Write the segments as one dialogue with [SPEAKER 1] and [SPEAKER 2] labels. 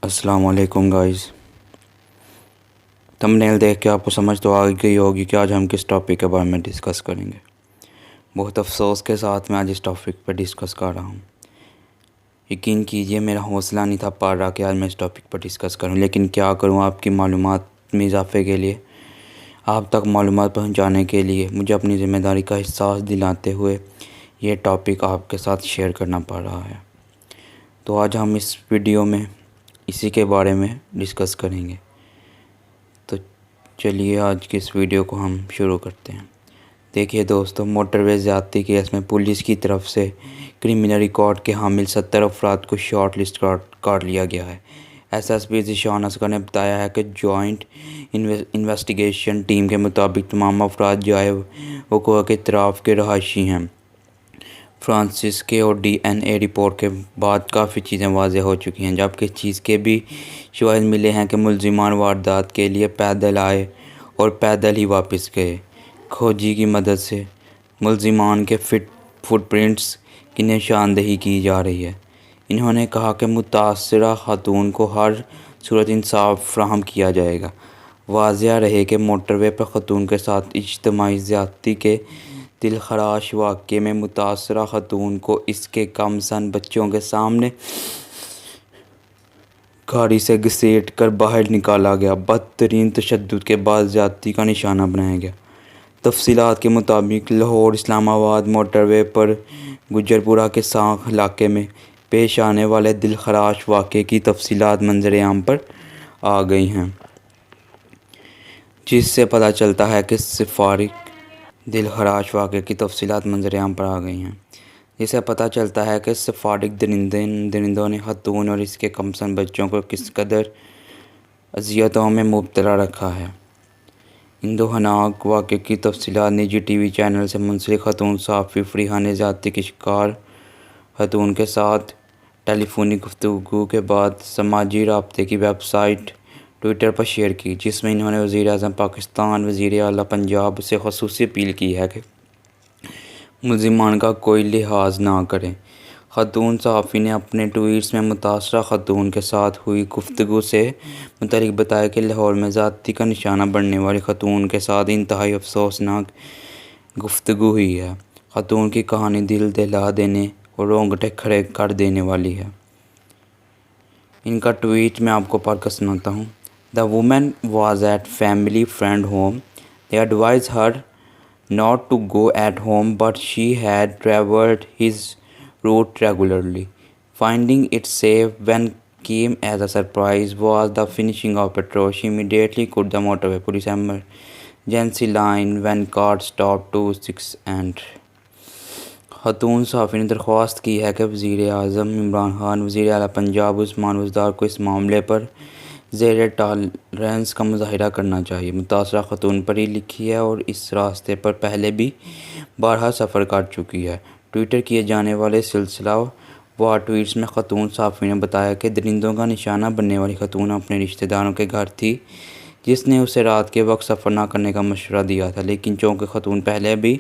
[SPEAKER 1] السلام علیکم گائز. تمبنیل دیکھ کے آپ کو سمجھ تو آ گئی ہوگی کہ آج ہم کس ٹاپک کے بارے میں ڈسکس کریں گے. بہت افسوس کے ساتھ میں آج اس ٹاپک پہ ڈسکس کر رہا ہوں. یقین کیجئے میرا حوصلہ نہیں تھا پڑ رہا کہ آج میں اس ٹاپک پر ڈسکس کروں، لیکن کیا کروں، آپ کی معلومات میں اضافے کے لیے، آپ تک معلومات پہنچانے کے لیے مجھے اپنی ذمہ داری کا احساس دلاتے ہوئے یہ ٹاپک آپ کے ساتھ شیئر کرنا پڑ رہا ہے. تو آج ہم اس ویڈیو میں اسی کے بارے میں ڈسکس کریں گے. تو چلیے آج کی اس ویڈیو کو ہم شروع کرتے ہیں. دیکھیے دوستو، موٹر وے زیادتی کیس میں پولیس کی طرف سے کرمنل ریکارڈ کے حامل 70 افراد کو شارٹ لسٹ کر لیا گیا ہے. S S P Zeeshan Asghar نے بتایا ہے کہ جوائنٹ انویسٹیگیشن ٹیم کے مطابق تمام افراد جائے وقوع کے اطراف کے رہائشی ہیں. فرانسسکے اور ڈی این اے رپورٹ کے بعد کافی چیزیں واضح ہو چکی ہیں، جبکہ اس چیز کے بھی شواہد ملے ہیں کہ ملزمان واردات کے لیے پیدل آئے اور پیدل ہی واپس گئے. کھوجی کی مدد سے ملزمان کے فٹ پرنٹس کی نشاندہی کی جا رہی ہے. انہوں نے کہا کہ متاثرہ خاتون کو ہر صورت انصاف فراہم کیا جائے گا. واضح رہے کہ موٹر وے پر خاتون کے ساتھ اجتماعی زیادتی کے دلخراش واقعے میں متاثرہ خاتون کو اس کے کم سن بچوں کے سامنے گاڑی سے گھسیٹ کر باہر نکالا گیا، بدترین تشدد کے بعد زیادتی کا نشانہ بنایا گیا. تفصیلات کے مطابق لاہور اسلام آباد موٹر وے پر گجرپورہ کے سانکھ علاقے میں پیش آنے والے دلخراش واقعے کی تفصیلات منظر عام پر آ گئی ہیں، جس سے پتہ چلتا ہے کہ سفارک درندوں نے خاتون اور اس کے کمسن بچوں کو کس قدر اذیتوں میں مبتلا رکھا ہے. ان دردناک واقعے کی تفصیلات نجی ٹی وی چینل سے منسلک خاتون صحافی فریحہ نے زیادتی کی شکار خاتون کے ساتھ ٹیلی فونی گفتگو کے بعد سماجی رابطے کی ویب سائٹ ٹویٹر پر شیئر کی، جس میں انہوں نے وزیر اعظم پاکستان، وزیر اعلیٰ پنجاب سے خصوصی اپیل کی ہے کہ ملزمان کا کوئی لحاظ نہ کریں. خاتون صحافی نے اپنے ٹویٹس میں متاثرہ خاتون کے ساتھ ہوئی گفتگو سے متعلق بتایا کہ لاہور میں زیادتی کا نشانہ بننے والی خاتون کے ساتھ انتہائی افسوسناک گفتگو ہوئی ہے. خاتون کی کہانی دل دہلا دینے اور رونگٹے کھڑے کر دینے والی ہے. ان کا ٹویٹ میں آپ کو پڑھ کر سناتا ہوں. The woman was at family friend home. They advised her not to go at home, but she had traveled his route regularly. Finding it safe when came as a surprise was the finishing of petrol. She immediately called the motorway police emergency line when car stopped to 6 and خاتون صحافی نے درخواست کی ہے کہ وزیر اعظم عمران خان، وزیر اعلیٰ پنجاب عثمان بزدار کو اس معاملے پر زیر ٹالرنس کا مظاہرہ کرنا چاہیے. متاثرہ خاتون پڑھی لکھی ہے اور اس راستے پر پہلے بھی بارہا سفر کر چکی ہے. ٹویٹر کیے جانے والے سلسلہ وار ٹویٹس میں خاتون صحافی نے بتایا کہ درندوں کا نشانہ بننے والی خاتون اپنے رشتہ داروں کے گھر تھی، جس نے اسے رات کے وقت سفر نہ کرنے کا مشورہ دیا تھا، لیکن چونکہ خاتون پہلے بھی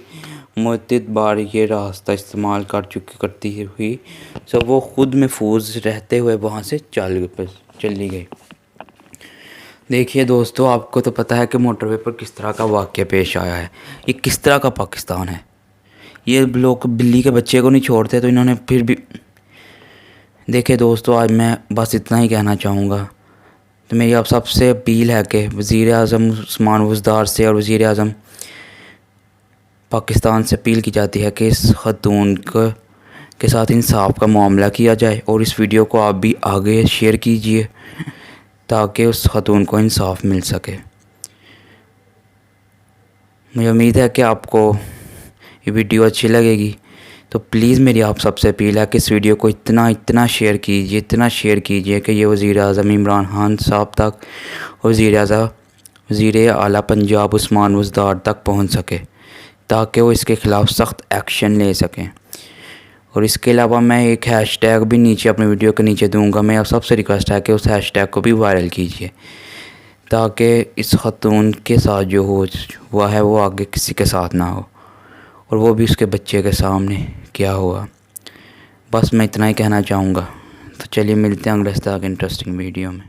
[SPEAKER 1] متعدد بار یہ راستہ استعمال کرتی ہوئی، سو وہ خود محفوظ رہتے ہوئے وہاں سے چلی گئی. دیکھیے دوستو، آپ کو تو پتہ ہے کہ موٹر وے پر کس طرح کا واقعہ پیش آیا ہے. یہ کس طرح کا پاکستان ہے. یہ لوگ بلی کے بچے کو نہیں چھوڑتے، تو انہوں نے پھر بھی. دیکھیے دوستو، آج میں بس اتنا ہی کہنا چاہوں گا. تو میری آپ سب سے اپیل ہے کہ وزیر اعظم عثمان بزدار سے اور وزیر اعظم پاکستان سے اپیل کی جاتی ہے کہ اس خاتون کے ساتھ انصاف کا معاملہ کیا جائے، اور اس ویڈیو کو آپ بھی آگے شیئر کیجئے تاکہ اس خاتون کو انصاف مل سکے. مجھے امید ہے کہ آپ کو یہ ویڈیو اچھی لگے گی. تو پلیز میری آپ سب سے اپیل ہے کہ اس ویڈیو کو اتنا شیئر کیجئے کہ یہ وزیر اعظم عمران خان صاحب تک اور وزیر اعلیٰ پنجاب عثمان بزدار تک پہنچ سکے، تاکہ وہ اس کے خلاف سخت ایکشن لے سکیں. اور اس کے علاوہ میں ایک ہیش ٹیگ بھی نیچے اپنے ویڈیو کے نیچے دوں گا. میں آپ سب سے ریکویسٹ ہے کہ اس ہیش ٹیگ کو بھی وائرل کیجیے، تاکہ اس خاتون کے ساتھ جو ہوا ہے وہ آگے کسی کے ساتھ نہ ہو، اور وہ بھی اس کے بچے کے سامنے کیا ہوا. بس میں اتنا ہی کہنا چاہوں گا. تو چلیے ملتے ہیں اگلے ہفتے آگے انٹرسٹنگ ویڈیو میں.